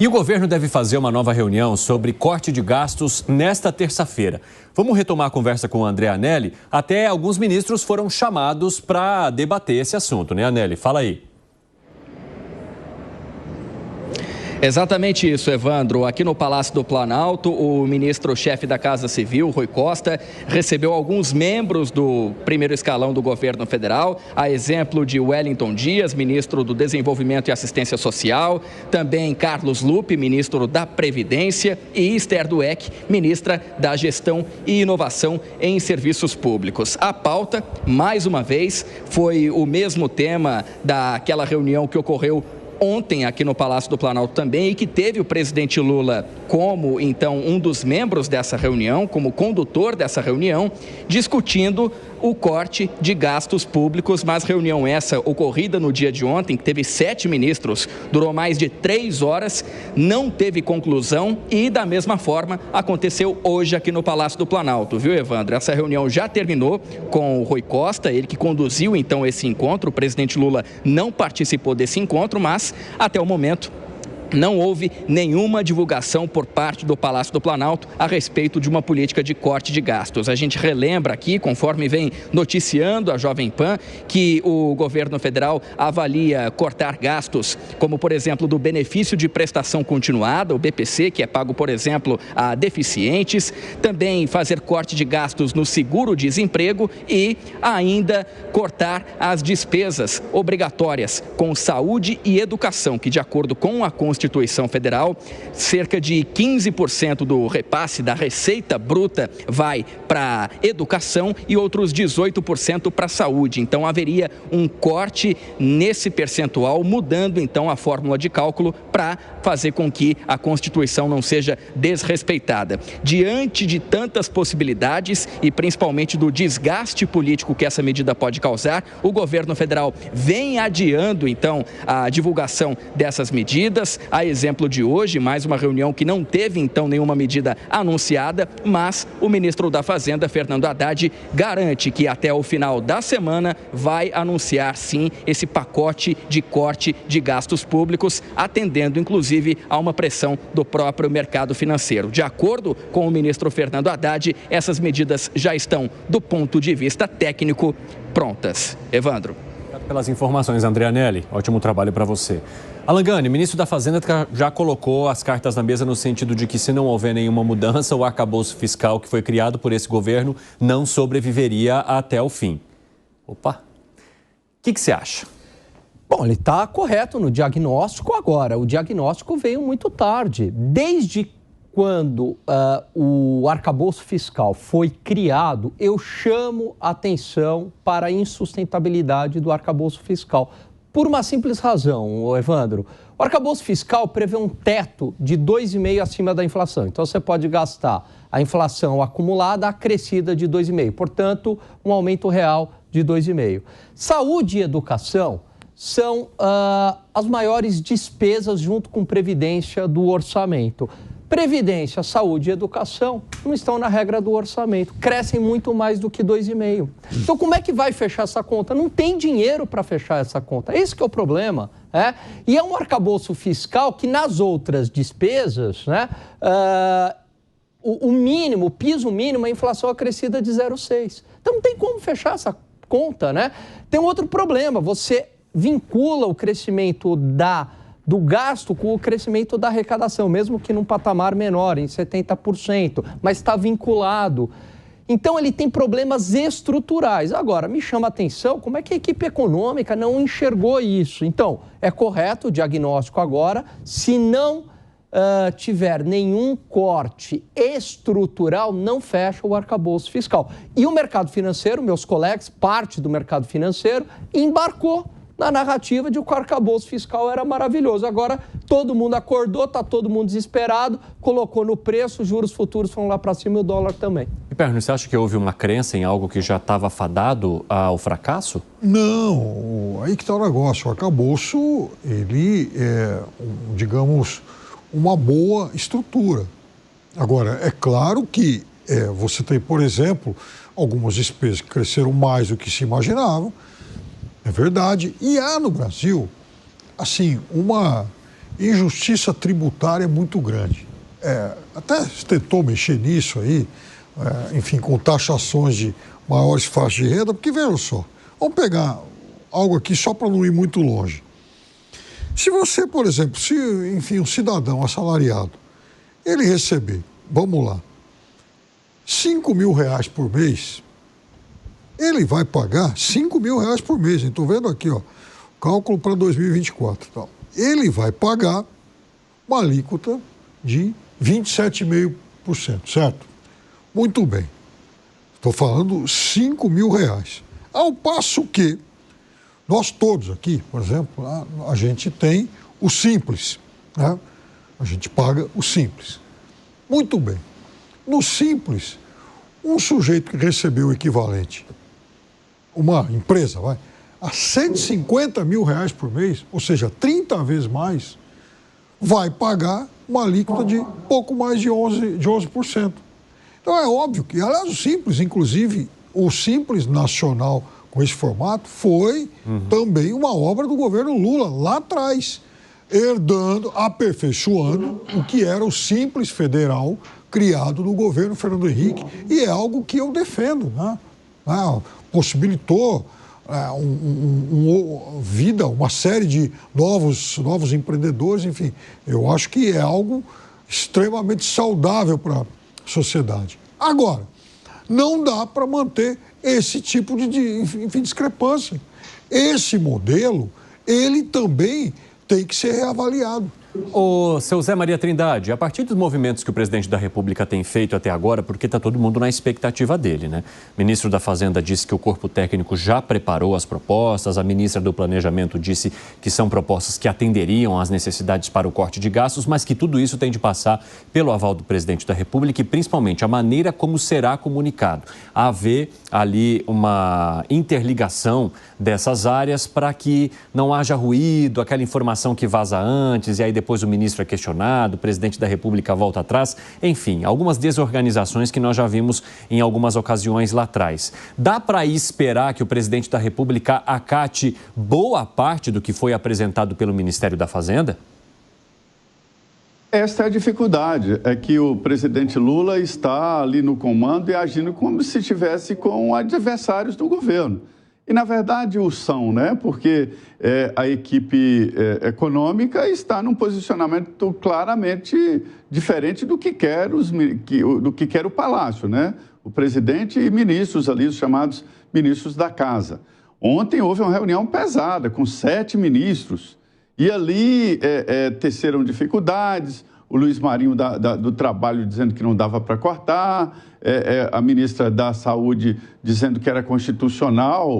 E o governo deve fazer uma nova reunião sobre corte de gastos nesta terça-feira. Vamos retomar a conversa com o André Anelli. Até alguns ministros foram chamados para debater esse assunto, né, Anelli? Fala aí. Exatamente isso, Evandro. Aqui no Palácio do Planalto, o ministro-chefe da Casa Civil, Rui Costa, recebeu alguns membros do primeiro escalão do governo federal, a exemplo de Wellington Dias, ministro do Desenvolvimento e Assistência Social, também Carlos Lupe, ministro da Previdência, e Esther Dweck, ministra da Gestão e Inovação em Serviços Públicos. A pauta, mais uma vez, foi o mesmo tema daquela reunião que ocorreu ontem aqui no Palácio do Planalto também, e que teve o presidente Lula como, então, um dos membros dessa reunião, como condutor dessa reunião, discutindo o corte de gastos públicos, mas reunião essa ocorrida no dia de ontem, que teve 7 ministros, durou mais de 3 horas, não teve conclusão e, da mesma forma, aconteceu hoje aqui no Palácio do Planalto, viu, Evandro? Essa reunião já terminou com o Rui Costa, ele que conduziu, então, esse encontro. O presidente Lula não participou desse encontro, mas, até o momento, não houve nenhuma divulgação por parte do Palácio do Planalto a respeito de uma política de corte de gastos. A gente relembra aqui, conforme vem noticiando a Jovem Pan, que o governo federal avalia cortar gastos, como, por exemplo, do benefício de prestação continuada, o BPC, que é pago, por exemplo, a deficientes, também fazer corte de gastos no seguro-desemprego e ainda cortar as despesas obrigatórias com saúde e educação, que, de acordo com a Constituição Federal, cerca de 15% do repasse da receita bruta vai para educação e outros 18% para saúde. Então, haveria um corte nesse percentual, mudando, então, a fórmula de cálculo para fazer com que a Constituição não seja desrespeitada. Diante de tantas possibilidades e principalmente do desgaste político que essa medida pode causar, o governo federal vem adiando, então, a divulgação dessas medidas. A exemplo de hoje, mais uma reunião que não teve, então, nenhuma medida anunciada, mas o ministro da Fazenda, Fernando Haddad, garante que até o final da semana vai anunciar, sim, esse pacote de corte de gastos públicos, atendendo, inclusive, a uma pressão do próprio mercado financeiro. De acordo com o ministro Fernando Haddad, essas medidas já estão, do ponto de vista técnico, prontas. Evandro. Obrigado pelas informações, André Anelli. Ótimo trabalho para você. Alan Gani, ministro da Fazenda, já colocou as cartas na mesa no sentido de que, se não houver nenhuma mudança, o arcabouço fiscal que foi criado por esse governo não sobreviveria até o fim. Opa! O que você acha? Bom, ele está correto no diagnóstico agora. O diagnóstico veio muito tarde. Desde quando o arcabouço fiscal foi criado, eu chamo atenção para a insustentabilidade do arcabouço fiscal. Por uma simples razão, Evandro. O arcabouço fiscal prevê um teto de 2,5% acima da inflação. Então, você pode gastar a inflação acumulada acrescida de 2,5%. Portanto, um aumento real de 2,5%. Saúde e educação são as maiores despesas junto com previdência do orçamento. Previdência, saúde e educação não estão na regra do orçamento, crescem muito mais do que 2,5%. Então, como é que vai fechar essa conta? Não tem dinheiro para fechar essa conta. Esse que é o problema. E é um arcabouço fiscal que, nas outras despesas, o mínimo, o piso mínimo, a inflação acrescida de 0,6%. Então, não tem como fechar essa conta. Tem um outro problema, você vincula o crescimento do gasto com o crescimento da arrecadação, mesmo que num patamar menor, em 70%, mas está vinculado. Então, ele tem problemas estruturais. Agora, me chama a atenção como é que a equipe econômica não enxergou isso. Então, é correto o diagnóstico agora, se não tiver nenhum corte estrutural, não fecha o arcabouço fiscal. E o mercado financeiro, meus colegas, parte do mercado financeiro, embarcou na narrativa de que o arcabouço fiscal era maravilhoso. Agora, todo mundo acordou, está todo mundo desesperado, colocou no preço, juros futuros foram lá para cima e o dólar também. E, Perno, você acha que houve uma crença em algo que já estava fadado ao fracasso? Não, aí que está o negócio. O arcabouço, ele é, digamos, uma boa estrutura. Agora, é claro que você tem, por exemplo, algumas despesas que cresceram mais do que se imaginavam. É verdade. E há no Brasil, assim, uma injustiça tributária muito grande. Até se tentou mexer nisso aí, enfim, com taxações de maiores faixas de renda, porque vejam só, vamos pegar algo aqui só para não ir muito longe. Se você, por exemplo, um cidadão assalariado, ele receber, vamos lá, R$5.000 por mês, ele vai pagar R$5.000 por mês. Estou vendo aqui, ó, cálculo para 2024. Então, ele vai pagar uma alíquota de 27,5%, certo? Muito bem. Estou falando R$5.000. Ao passo que nós todos aqui, por exemplo, a gente tem o Simples, né? A gente paga o Simples. Muito bem. No Simples, um sujeito que recebeu o equivalente, uma empresa, a R$150.000 por mês, ou seja, 30 vezes mais, vai pagar uma alíquota de pouco mais de 11%. Então é óbvio que, aliás, o Simples, inclusive, o Simples Nacional com esse formato foi também uma obra do governo Lula lá atrás, herdando, aperfeiçoando o que era o Simples Federal criado no governo Fernando Henrique, e é algo que eu defendo, né? Possibilitou vida, uma série de novos empreendedores, enfim, eu acho que é algo extremamente saudável para a sociedade. Agora, não dá para manter esse tipo de discrepância. Esse modelo, ele também tem que ser reavaliado. Ô, seu Zé Maria Trindade, a partir dos movimentos que o presidente da República tem feito até agora, porque está todo mundo na expectativa dele, né? O ministro da Fazenda disse que o corpo técnico já preparou as propostas, a ministra do Planejamento disse que são propostas que atenderiam às necessidades para o corte de gastos, mas que tudo isso tem de passar pelo aval do presidente da República e principalmente a maneira como será comunicado. Haver ali uma interligação dessas áreas para que não haja ruído, aquela informação que vaza antes e aí depois o ministro é questionado, o presidente da República volta atrás, enfim, algumas desorganizações que nós já vimos em algumas ocasiões lá atrás. Dá para esperar que o presidente da República acate boa parte do que foi apresentado pelo Ministério da Fazenda? Esta é a dificuldade, é que o presidente Lula está ali no comando e agindo como se estivesse com adversários do governo. E, na verdade, o são, né? Porque a equipe econômica está num posicionamento claramente diferente do que quer o Palácio, né? O presidente e ministros ali, os chamados ministros da Casa. Ontem houve uma reunião pesada com 7 ministros e ali teceram dificuldades. O Luiz Marinho do Trabalho dizendo que não dava para cortar, a ministra da Saúde dizendo que era constitucional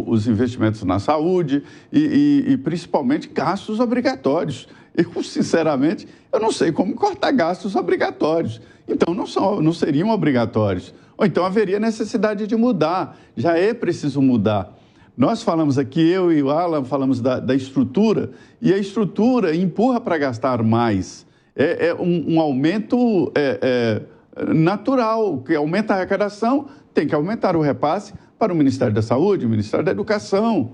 os investimentos na saúde e principalmente gastos obrigatórios. Eu, sinceramente, eu não sei como cortar gastos obrigatórios. Então, não seriam obrigatórios. Ou então haveria necessidade de mudar. Já é preciso mudar. Nós falamos aqui, eu e o Alan falamos da estrutura, e a estrutura empurra para gastar mais. É um aumento natural, que aumenta a arrecadação, tem que aumentar o repasse para o Ministério da Saúde, o Ministério da Educação.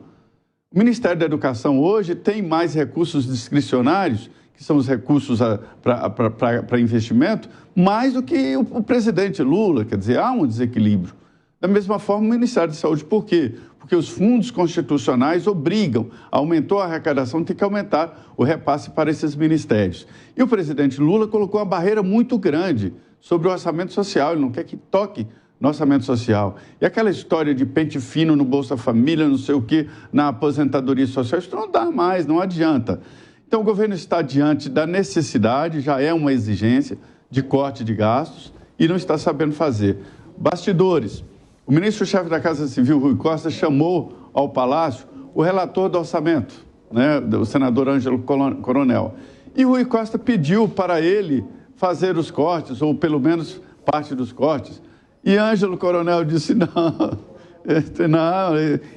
O Ministério da Educação hoje tem mais recursos discricionários, que são os recursos para investimento, mais do que o presidente Lula, quer dizer, há um desequilíbrio. Da mesma forma, o Ministério da Saúde, por quê? Porque os fundos constitucionais obrigam, aumentou a arrecadação, tem que aumentar o repasse para esses ministérios. E o presidente Lula colocou uma barreira muito grande sobre o orçamento social, ele não quer que toque no orçamento social. E aquela história de pente fino no Bolsa Família, não sei o quê, na aposentadoria social, isso não dá mais, não adianta. Então o governo está diante da necessidade, já é uma exigência de corte de gastos e não está sabendo fazer. Bastidores. O ministro-chefe da Casa Civil, Rui Costa, chamou ao Palácio o relator do orçamento, né, o senador Ângelo Coronel. E Rui Costa pediu para ele fazer os cortes, ou pelo menos parte dos cortes. E Ângelo Coronel disse, não,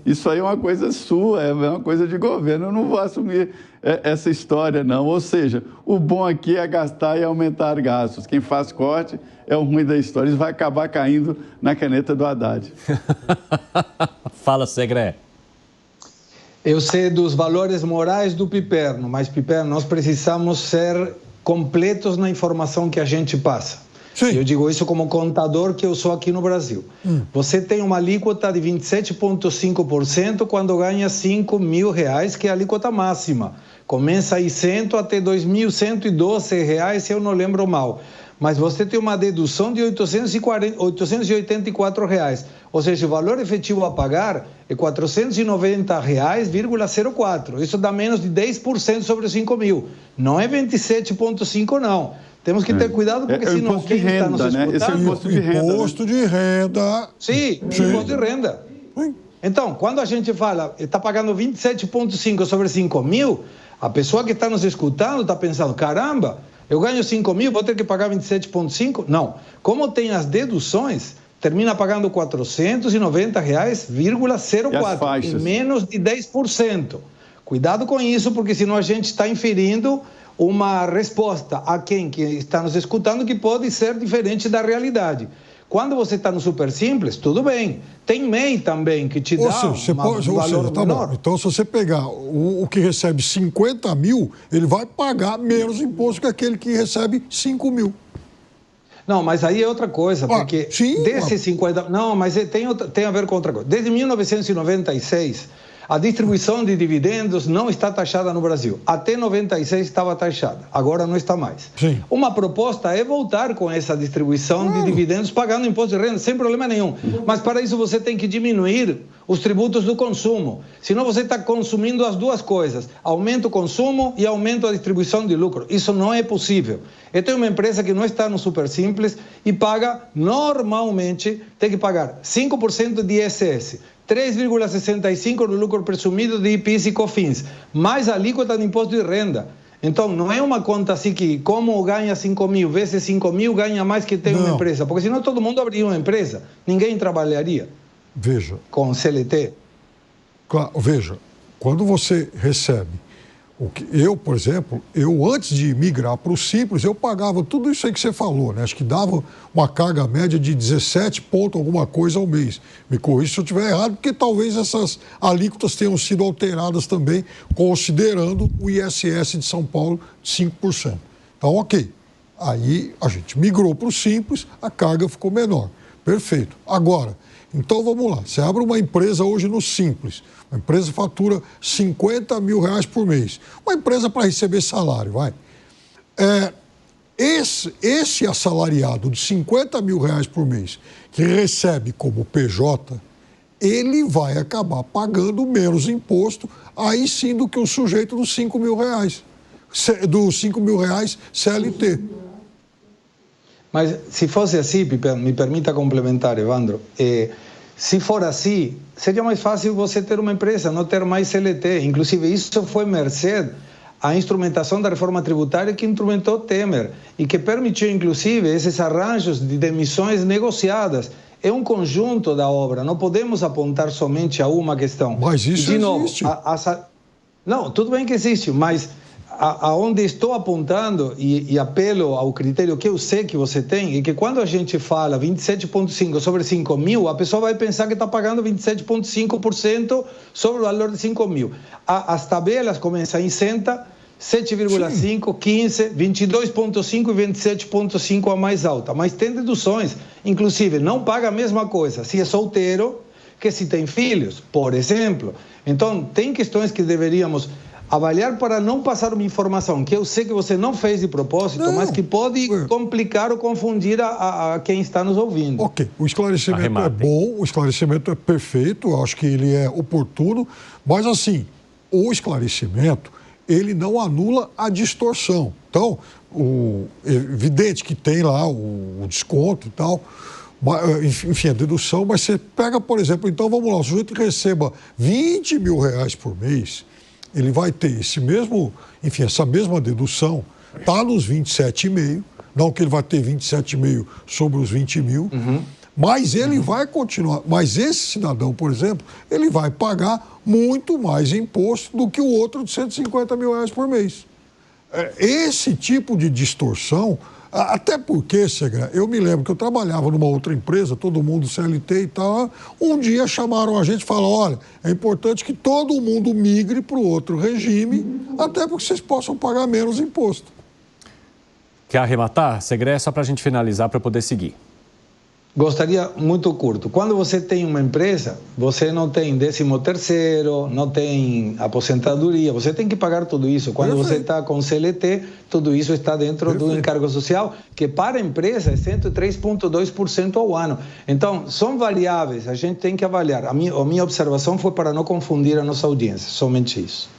isso aí é uma coisa sua, é uma coisa de governo, eu não vou assumir essa história, não. Ou seja, o bom aqui é gastar e aumentar gastos. Quem faz corte é o ruim da história, isso vai acabar caindo na caneta do Haddad. Fala, Segré. Eu sei dos valores morais do Piperno, mas, Piperno, nós precisamos ser completos na informação que a gente passa. Sim. Eu digo isso como contador que eu sou aqui no Brasil. Você tem uma alíquota de 27,5% quando ganha R$5.000, que é a alíquota máxima. Começa aí 100 até R$2.112, se eu não lembro mal. Mas você tem uma dedução de R$884. Ou seja, o valor efetivo a pagar é R$490,04. Isso dá menos de 10% sobre os 5.000. Não é 27,5%, não. Temos que ter cuidado, porque senão quem está nos escutando... Esse é o imposto de renda. Imposto de renda. Sim, imposto de renda. Então, quando a gente fala, está pagando 27,5 sobre 5.000, a pessoa que está nos escutando está pensando, caramba, eu ganho 5.000, vou ter que pagar 27,5? Não. Como tem as deduções, termina pagando R$490,04, em menos de 10%. Cuidado com isso, porque senão a gente está inferindo uma resposta a quem que está nos escutando que pode ser diferente da realidade. Quando você está no Super Simples, tudo bem. Tem MEI também que te dá um valor menor. Então, se você pegar o que recebe 50.000, ele vai pagar menos imposto que aquele que recebe 5.000. Não, mas aí é outra coisa, porque desses 50... Não, mas tem a ver com outra coisa. Desde 1996... a distribuição de dividendos não está taxada no Brasil. Até 96 estava taxada, agora não está mais. Sim. Uma proposta é voltar com essa distribuição de dividendos pagando imposto de renda, sem problema nenhum. Mas para isso você tem que diminuir os tributos do consumo. Senão você está consumindo as duas coisas. Aumenta o consumo e aumenta a distribuição de lucro. Isso não é possível. Eu tenho uma empresa que não está no Super Simples e paga, normalmente, tem que pagar 5% de ISS, 3,65% no lucro presumido de PIS e COFINS, mais a alíquota de imposto de renda. Então, não é uma conta assim que, como ganha 5.000 vezes 5.000, ganha mais que tem uma empresa. Porque senão todo mundo abriria uma empresa, ninguém trabalharia. Veja. Com CLT. Claro, veja, quando você recebe, eu, por exemplo, antes de migrar para o Simples, eu pagava tudo isso aí que você falou, né? Acho que dava uma carga média de 17 pontos alguma coisa ao mês. Me corrija se eu estiver errado, porque talvez essas alíquotas tenham sido alteradas também, considerando o ISS de São Paulo de 5%. Então, ok. Aí a gente migrou para o Simples, a carga ficou menor. Perfeito. Agora, então vamos lá. Você abre uma empresa hoje no Simples. Uma empresa fatura R$50.000 por mês. Uma empresa para receber salário, vai. Esse assalariado de R$50.000 por mês, que recebe como PJ, ele vai acabar pagando menos imposto, aí sim do que o sujeito dos R$5.000. Dos R$5.000 CLT. Mas se fosse assim, me permita complementar, Evandro, se for assim, seria mais fácil você ter uma empresa, não ter mais CLT. Inclusive, isso foi merced à instrumentação da reforma tributária que instrumentou Temer e que permitiu, inclusive, esses arranjos de demissões negociadas. É um conjunto da obra, não podemos apontar somente a uma questão. Mas isso existe. Não, tudo bem que existe, mas aonde estou apontando e apelo ao critério que eu sei que você tem, é que quando a gente fala 27,5 sobre 5.000, a pessoa vai pensar que está pagando 27,5% sobre o valor de 5.000. As tabelas começam em 100, 7,5, 15, 22,5 e 27,5 a mais alta. Mas tem deduções. Inclusive, não paga a mesma coisa se é solteiro que se tem filhos, por exemplo. Então, tem questões que deveríamos avaliar para não passar uma informação que eu sei que você não fez de propósito, mas que pode complicar ou confundir a quem está nos ouvindo. Ok, o esclarecimento é bom, o esclarecimento é perfeito, eu acho que ele é oportuno, mas assim, o esclarecimento, ele não anula a distorção. Então, é evidente que tem lá o desconto e tal, enfim, a dedução, mas você pega, por exemplo, então vamos lá, o sujeito que receba R$20.000 por mês, ele vai ter essa mesma dedução, está nos 27,5, não que ele vai ter 27,5 sobre os 20.000, mas ele vai continuar. Mas esse cidadão, por exemplo, ele vai pagar muito mais imposto do que o outro de R$150.000 por mês. Esse tipo de distorção, Até porque, Segra, eu me lembro que eu trabalhava numa outra empresa, todo mundo CLT e tal. Um dia chamaram a gente e falaram, olha, é importante que todo mundo migre para o outro regime, até porque vocês possam pagar menos imposto. Quer arrematar? Segra, só para a gente finalizar, para poder seguir. Gostaria muito curto. Quando você tem uma empresa, você não tem 13º, não tem aposentadoria, você tem que pagar tudo isso. Quando você está com CLT, tudo isso está dentro do encargo social, que para a empresa é 103,2% ao ano. Então, são variáveis, a gente tem que avaliar. A minha observação foi para não confundir a nossa audiência, somente isso.